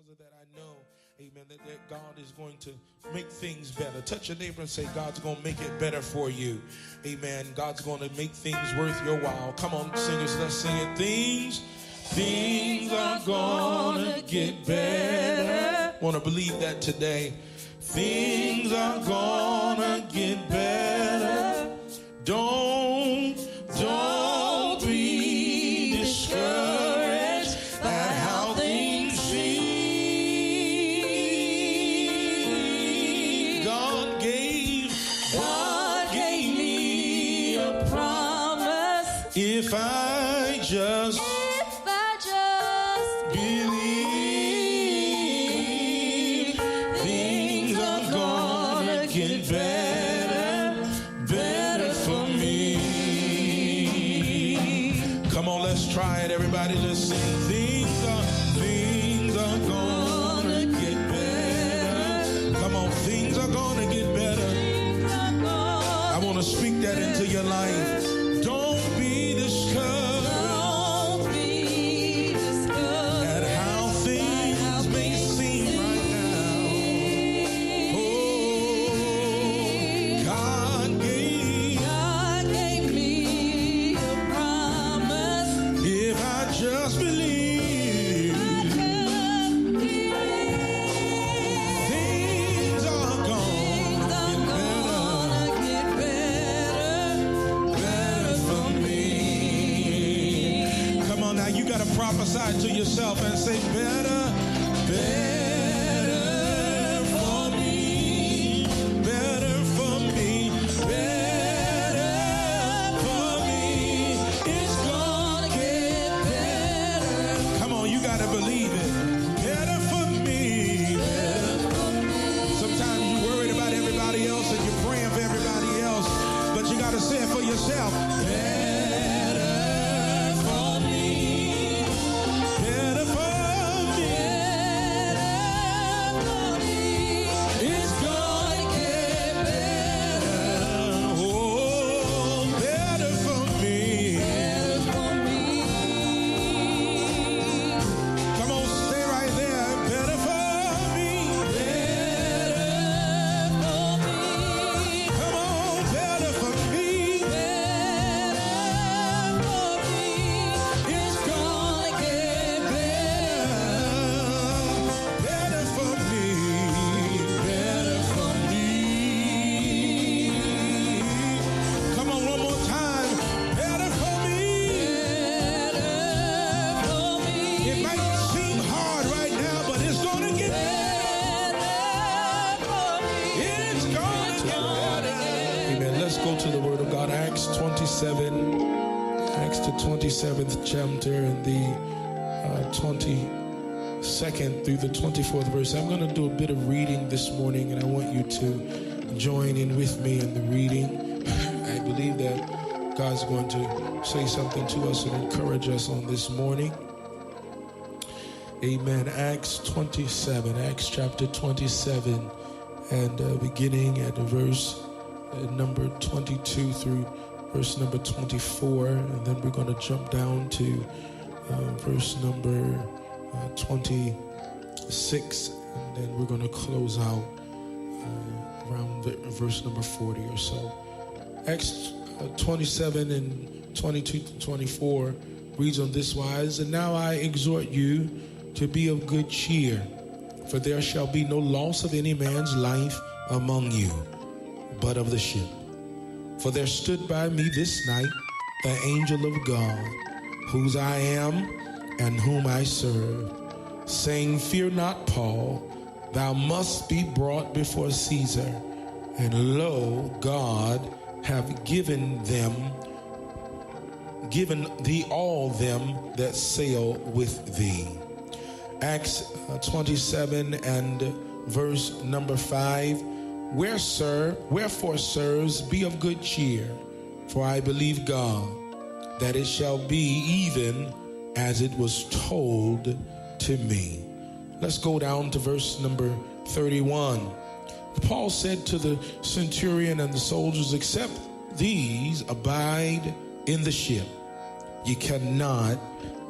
because of that, I know, amen, that God is going to make things better. Touch your neighbor and say, God's going to make it better for you. Amen. God's going to make things worth your while. Come on, singers, let's sing it. Things are going to get better. Want to believe that today. Things are going to get better. Don't be discouraged at how things seem. God gave me a promise. If I just believe, things are gonna get better for me. Come on, let's try it, everybody. Let's sing. Things are gonna get better. Come on, things are gonna get better. I want to speak that into your life. Don't be discouraged at how things may seem right now. Oh, God gave me a promise. If I just believe, things are gonna get better for me. Come on now, you gotta prophesy to yourself and say, better for me, better for me, better for me. It's gonna get better. Come on, you gotta believe it. Better for me. Sometimes you're worried about everybody else and you're praying for everybody else, but you gotta say it for yourself. Better for me. Better for me. It's gonna get better. Oh, better for me. Come on, stay right there. Better for me. Come on, better for me. It's gonna get better for me. Better for me. Come on, one more time. Better for me. It might seem hard right now, but it's gonna get better. It's gonna get better. Amen. Let's go to the Word of God. Acts 27. Acts the 27th chapter and the 22nd through the 24th verse. I'm going to do a bit of reading this morning, and I want you to join in with me in the reading. I believe that God's going to say something to us and encourage us on this morning. Amen. Acts 27, Acts chapter 27, and beginning at verse number 22 through verse number 24, and then we're going to jump down to verse number 26, and then we're going to close out around verse number 40 or so. Acts 27 and 22 to 24 reads on this wise, and now I exhort you to be of good cheer, for there shall be no loss of any man's life among you, but of the ship. For there stood by me this night the angel of God, whose I am and whom I serve, saying, Fear not, Paul, thou must be brought before Caesar. And lo, God have given thee all them that sail with thee. Acts 27 and verse number 5. Wherefore, sirs, be of good cheer, for I believe God, that it shall be even as it was told to me. Let's go down to verse number 31. Paul said to the centurion and the soldiers, except these abide in the ship, ye cannot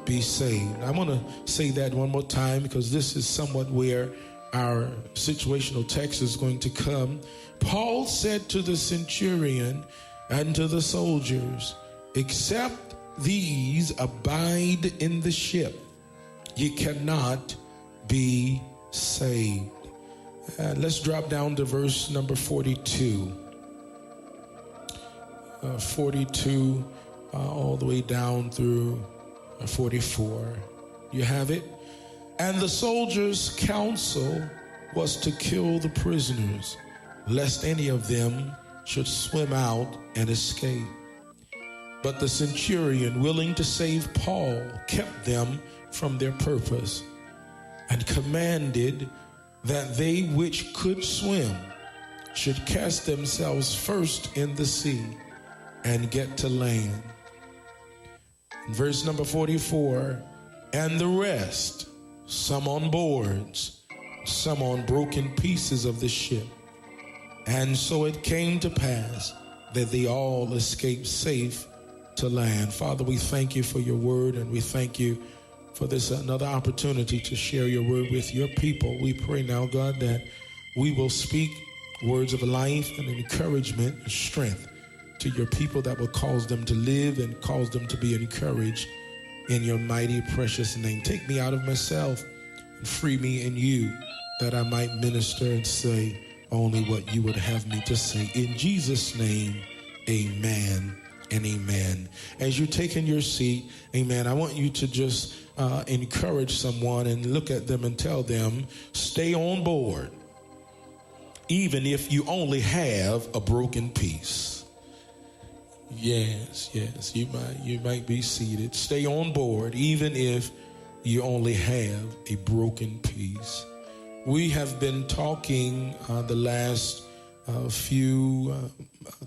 be saved. I want to say that one more time because this is somewhat where our situational text is going to come. Paul said to the centurion and to the soldiers, except these abide in the ship, ye cannot be saved. Let's drop down to verse number 42. 42 all the way down through 44. You have it? And the soldiers' counsel was to kill the prisoners, lest any of them should swim out and escape. But the centurion, willing to save Paul, kept them from their purpose, and commanded that they which could swim should cast themselves first in the sea and get to land. Verse number 44, and the rest, some on boards, some on broken pieces of the ship. And so it came to pass that they all escaped safe to land. Father, we thank you for your word, and we thank you for this another opportunity to share your word with your people. We pray now, God, that we will speak words of life and encouragement and strength to your people that will cause them to live and cause them to be encouraged in your mighty, precious name. Take me out of myself and free me in you, that I might minister and say only what you would have me to say. In Jesus' name, amen and amen. As you're taking your seat, amen, I want you to just encourage someone and look at them and tell them, stay on board, even if you only have a broken piece. Yes, you might be seated. Stay on board, even if you only have a broken piece. We have been talking the last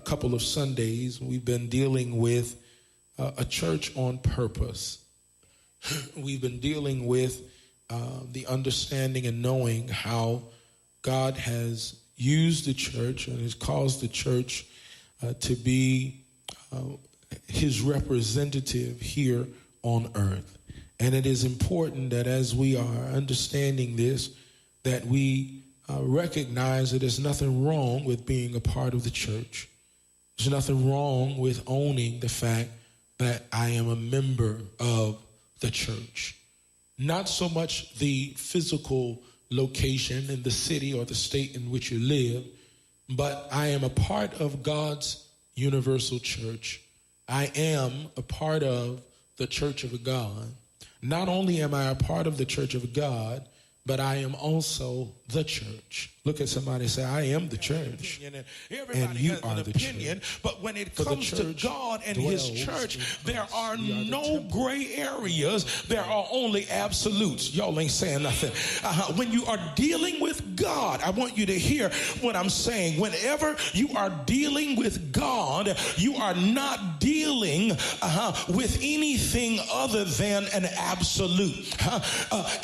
couple of Sundays. We've been dealing with a church on purpose. We've been dealing with the understanding and knowing how God has used the church and has caused the church to be his representative here on earth. And it is important that as we are understanding this, that we recognize that there's nothing wrong with being a part of the church. There's nothing wrong with owning the fact that I am a member of the church. Not so much the physical location in the city or the state in which you live, but I am a part of God's universal church. I am a part of the church of God. Not only am I a part of the church of God, but I am also the church. Look at somebody and say, I am the church. And you are the church. But when it comes to God and his church, there are no gray areas. There are only absolutes. Y'all ain't saying nothing. When you are dealing with God, I want you to hear what I'm saying. Whenever you are dealing with God, you are not dealing with anything other than an absolute.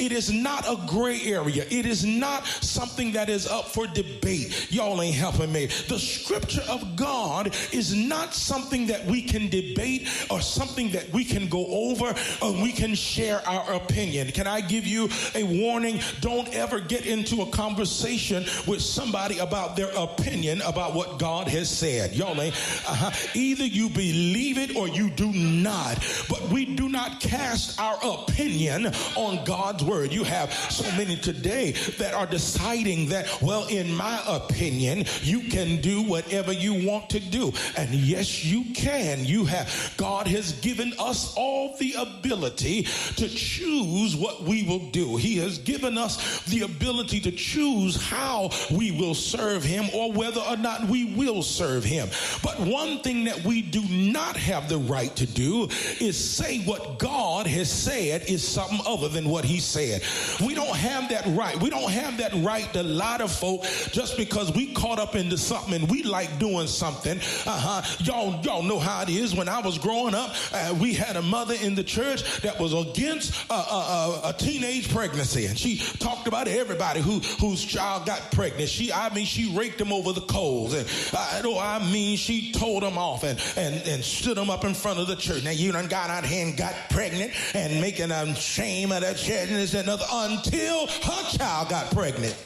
It is not a gray area. It is not something that is up for debate. Y'all ain't helping me. The scripture of God is not something that we can debate or something that we can go over or we can share our opinion. Can I give you a warning? Don't ever get into a conversation with somebody about their opinion about what God has said. Y'all ain't. Either you believe it or you do not. But we do not cast our opinion on God's word. You have so many today that are deciding that, well, in my opinion, you can do whatever you want to do. And yes, you can. God has given us all the ability to choose what we will do. He has given us the ability to choose how we will serve him or whether or not we will serve him. But one thing that we do not have the right to do is say what God has said is something other than what he said. We don't have that right. We don't have that right to lie to folk just because we caught up into something and we like doing something. Y'all know how it is. When I was growing up, we had a mother in the church that was against a teenage pregnancy, and she talked about everybody whose child got pregnant. She raked them over the coals, and she told them off and stood them up in front of the church. Now you done got out here and got pregnant and making a shame of that church and this and another until her child got pregnant.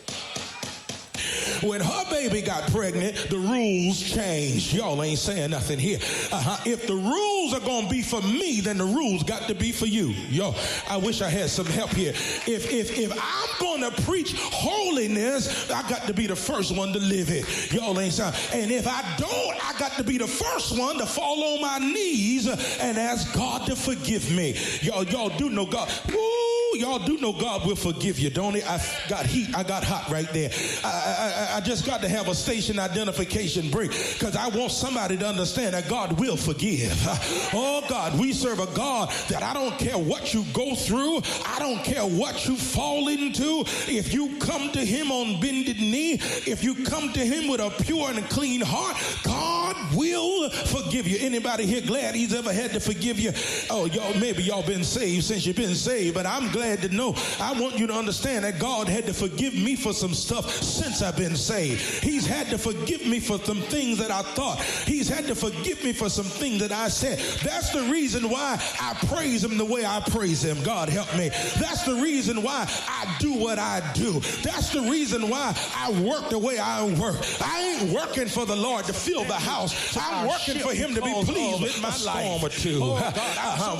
When her baby got pregnant, the rules changed. Y'all ain't saying nothing here. If the rules are going to be for me, then the rules got to be for you. Yo, I wish I had some help here. If I'm going to preach holiness, I got to be the first one to live it. Y'all ain't saying. And if I don't, I got to be the first one to fall on my knees and ask God to forgive me. Y'all do know God. Woo, y'all do know God will forgive you, don't he? I got hot right there. I just got to have a station identification break because I want somebody to understand that God will forgive. Oh God, we serve a God that I don't care what you go through. I don't care what you fall into. If you come to him on bended knee, if you come to him with a pure and a clean heart, God will forgive you. Anybody here glad he's ever had to forgive you? Oh, maybe y'all been saved since you've been saved, but I'm glad to know. I want you to understand that God had to forgive me for some stuff since I've been saved. He's had to forgive me for some things that I thought. He's had to forgive me for some things that I said. That's the reason why I praise him the way I praise him. God help me. That's the reason why I do what I do. That's the reason why I work the way I work. I ain't working for the Lord to fill the house. I'm working for him to be pleased with my life. Or two.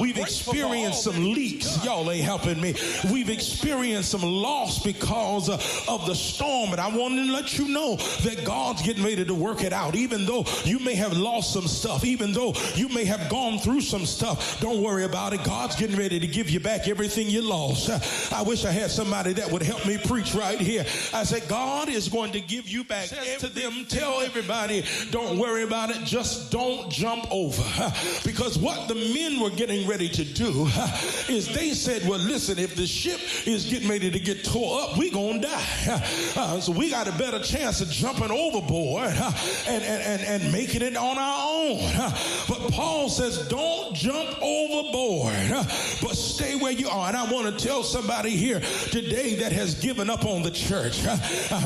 We've experienced some leaks. Y'all ain't helping me. We've experienced some loss because of the storm, and I want to let you know that God's getting ready to work it out. Even though you may have lost some stuff, even though you may have gone through some stuff, don't worry about it. God's getting ready to give you back everything you lost. I wish I had somebody that would help me preach right here. I said, God is going to give you back. To them, tell everybody, don't worry about it. Just don't jump over. Because what the men were getting ready to do is they said, well, listen, if the ship is getting ready to get tore up, we gonna die. So we got a better chance of jumping overboard and making it on our own. But Paul says, don't jump overboard, but stay where you are. And I want to tell somebody here today that has given up on the church,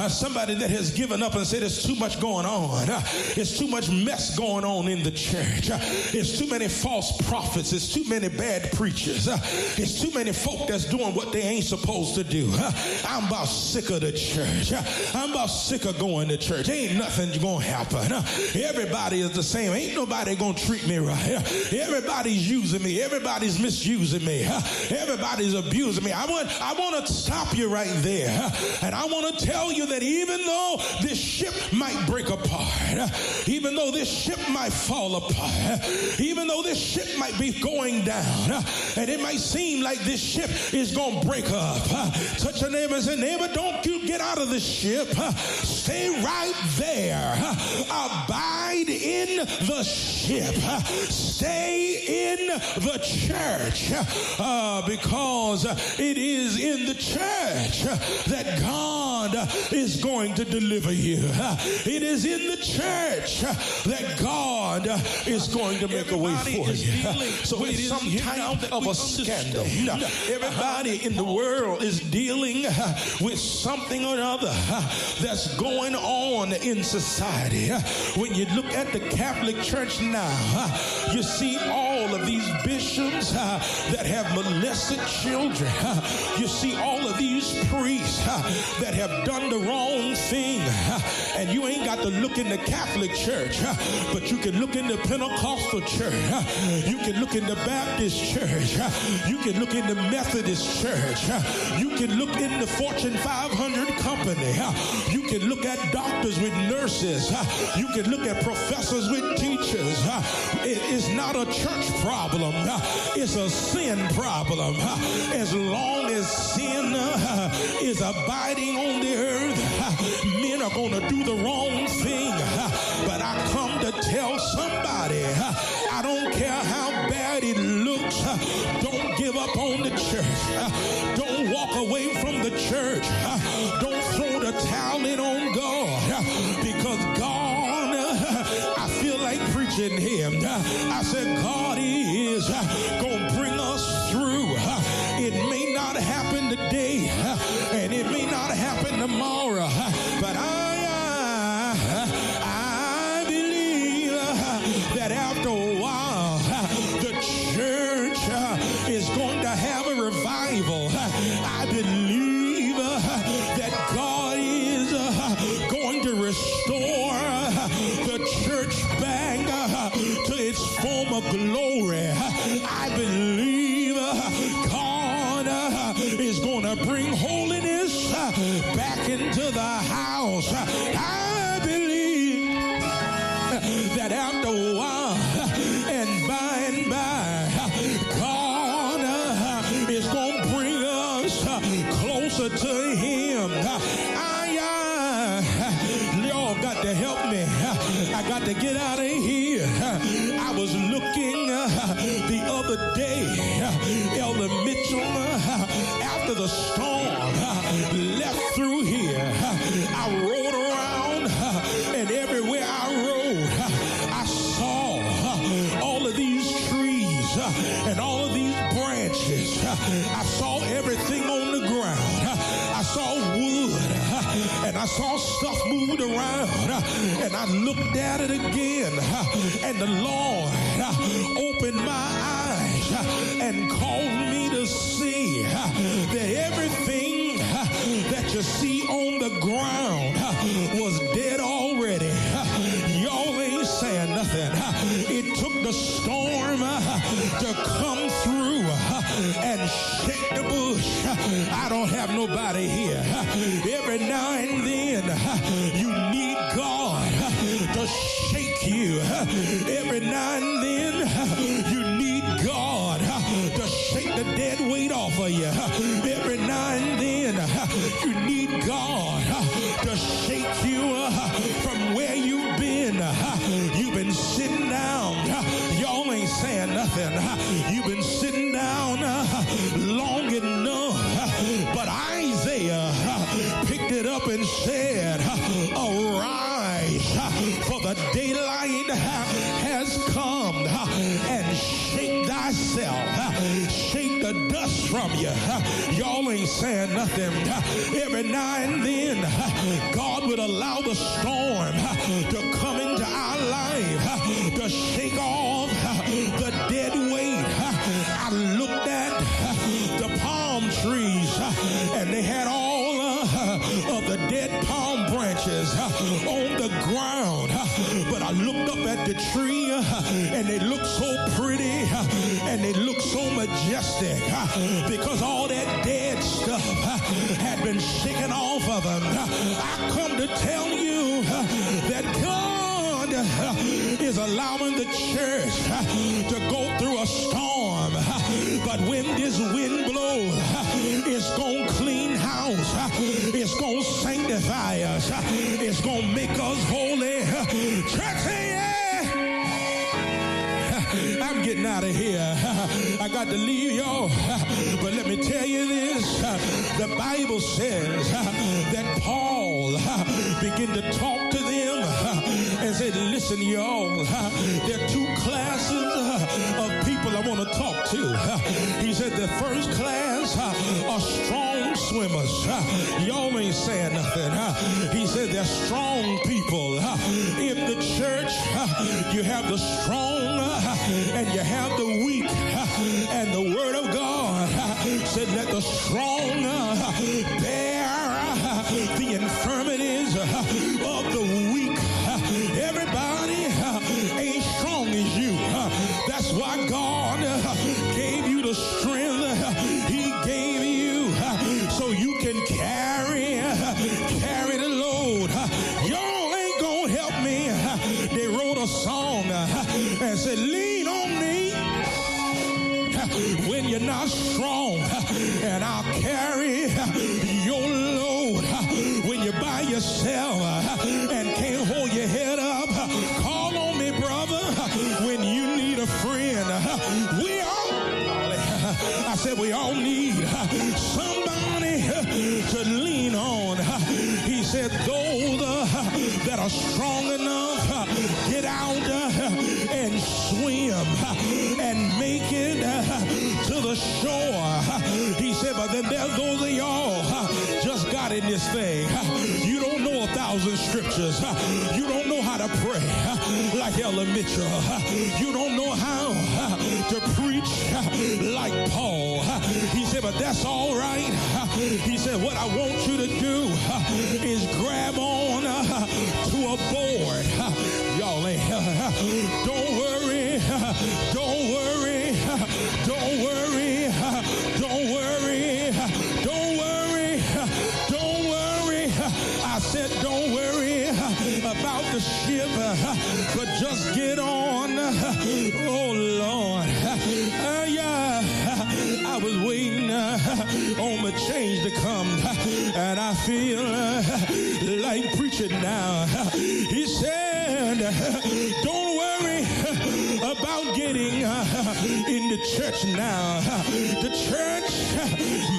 somebody that has given up and said it's too much going on. It's too much mess going on in the church. It's too many false prophets. It's too many bad preachers. It's too many folk that's doing what they ain't supposed to do. I'm about sick of the church. I'm about sick of going to church. Ain't nothing gonna happen. Everybody is the same. Ain't nobody gonna treat me right. Everybody's using me. Everybody's misusing me. Everybody's abusing me. I want to stop you right there. And I want to tell you that even though this ship might break apart, even though this ship might fall apart, even though this ship might be going down, and it might seem like this ship is going to break up, touch your neighbor and say, neighbor, don't you get out of the ship. Stay right there. Abide in the ship. Stay in the church, because it is in the church that God is going to deliver you. It is in the church that God is going to make a way for you. So it is some kind of a scandal. Everybody in the world is dealing with something or other that's going on in society. When you look at the Catholic Church now, you see all of these bishops that have molested children. You see all of these priests that have done the wrong thing. And you ain't got to look in the Catholic Church, but you can look in the Pentecostal Church. You can look in the Baptist Church. You can look in the Methodist Church. You can look in the Fortune 500 company. You can look at doctors with nurses. You can look at professors with teachers. It is not a church problem. It's a sin problem. As long as sin is abiding on the earth, men are going to do the wrong thing. But I come to tell somebody, I don't care how bad it looks, don't give give up on the church. Don't walk away from the church. Don't throw the towel in on God, because God, I feel like preaching him. I said God is going to bring us through. It may not happen today, and it may not happen tomorrow, but I believe that after a while, the church is going to have a revival. I believe that God is going to restore the church back to its former glory. I believe God is going to bring holiness back into the house. I believe that after a while and by, God is going to bring us closer to him. Y'all got to help me. I got to get out of here. I was looking the other day, Elder Mitchell, after the storm left through here, I rode around, and everywhere I rode, I saw all of these trees and all of these branches. I saw everything on the ground. I saw wood, and I saw stuff moving around, and I looked at it again, and the Lord opened my eyes and caused me to see that everything that you see on the ground was dead already. Y'all ain't saying nothing. It took the storm to come through and shake the bush. I don't have nobody here. Every now and then you need God to shake you. Every now and then you need God to shake the dead weight off of you. Every now and then you need God to shake you from where you've been. You've been sitting down. Y'all ain't saying nothing. You've been sitting down long enough. But Isaiah picked it up and said, arise, for the daylight has come, and shake thyself. Shake the dust from you. Y'all ain't saying nothing. Every now and then, God would allow the storm to come into our life to shake off the dead weight. I looked at the palm trees, and they had all of the dead palm branches on the ground. But I looked up at the tree, and they looked so pretty, and they looked so majestic, because all that dead stuff had been shaken off of them. I come to tell you that God is allowing the church to go through a storm, but when this wind blows, it's going to clean house, it's going to sanctify us, it's going to make us holy. Church, say yeah. I'm getting out of here. I got to leave y'all, but let me tell you this. The Bible says that Paul began to talk to them and said, listen, y'all, there are two classes of people I want to talk to. He said the first class are strong swimmers. Y'all ain't saying nothing. He said they're strong people. In the church, you have the strong and you have the weak. And the word of God said, let the strong bear the infirmities of the weak. Everybody ain't strong as you. That's why God gave you the strength he gave you, so you can carry the load. Y'all ain't gonna help me. They wrote a song and said, lean on me when you're not strong, and I'll carry your load. When you're by yourself and can't hold your head up, call on me, brother, when you need a friend. We all, I said, said, those that are strong enough, get out and swim and make it to the shore. He said, but then there's those of y'all just got in this thing. You don't know 1,000 scriptures. You don't know how to pray like Ella Mitchell. You don't know how to preach like Paul. He said, but that's all right. He said, what I want you to do is grab on to a board. Y'all ain't. Don't worry. Don't worry. Don't worry. Don't worry. Don't worry. Don't worry. I said, don't worry about the ship, but just get on. Oh, Lord. Yeah. I was waiting on the change to come, and I feel like preaching now. He said, don't worry about getting in the church now. The church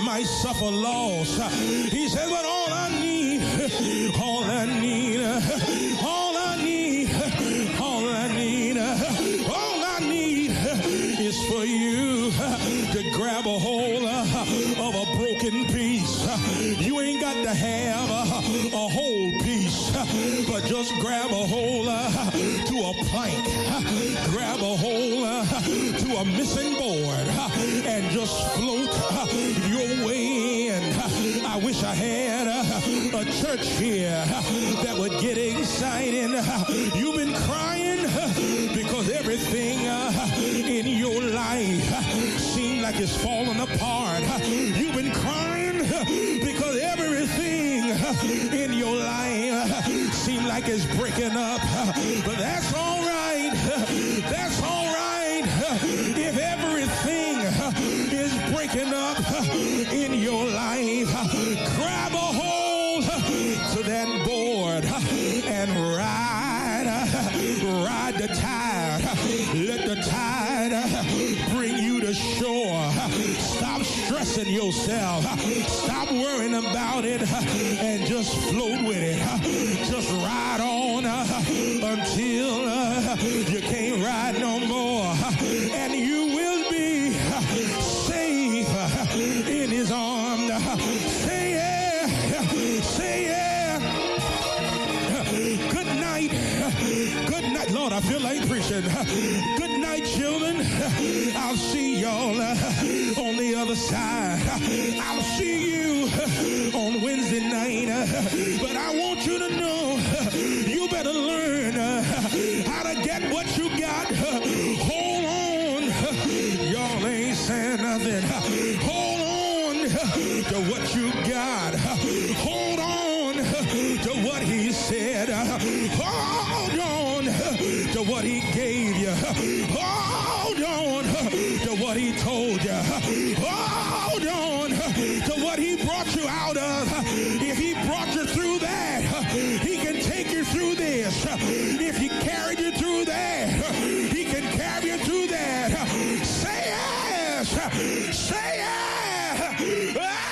might suffer loss. He said, but all I need, all I need, all I need, all I need, all I need is for you to grab a hold of a broken piece. You ain't got to have a whole piece, but just grab a hold to a plank, grab a hold to a missing board, and just float your way in. I wish I had a church here that would get excited. You've been crying because everything in your life seems like it's falling apart. You've been crying because everything in your life seems like it's breaking up. But that's all right. That's all right. If everything is breaking up in your life, grab a hold to that board and ride the tide. Let the tide bring you to shore. Stop stressing yourself. Stop worrying about it and just float with it. Just ride on until you can't ride no more. And you will be safe in his arms. Say yeah. Say yeah. Good night. Good night. Lord, I feel like preaching. Good night, children. I'll see y'all on the other side. I'll see you on Wednesday night. But I want you to know you better learn how to get what you got. Hold on. Y'all ain't saying nothing. Hold on to what you got. Hold on to what he said. Hold on to what he gave you. Hold on to what he told you. Hold on to what he brought you out of. If he brought you through that, he can take you through this. If he carried you through that, he can carry you through that. Say yes. Say yes.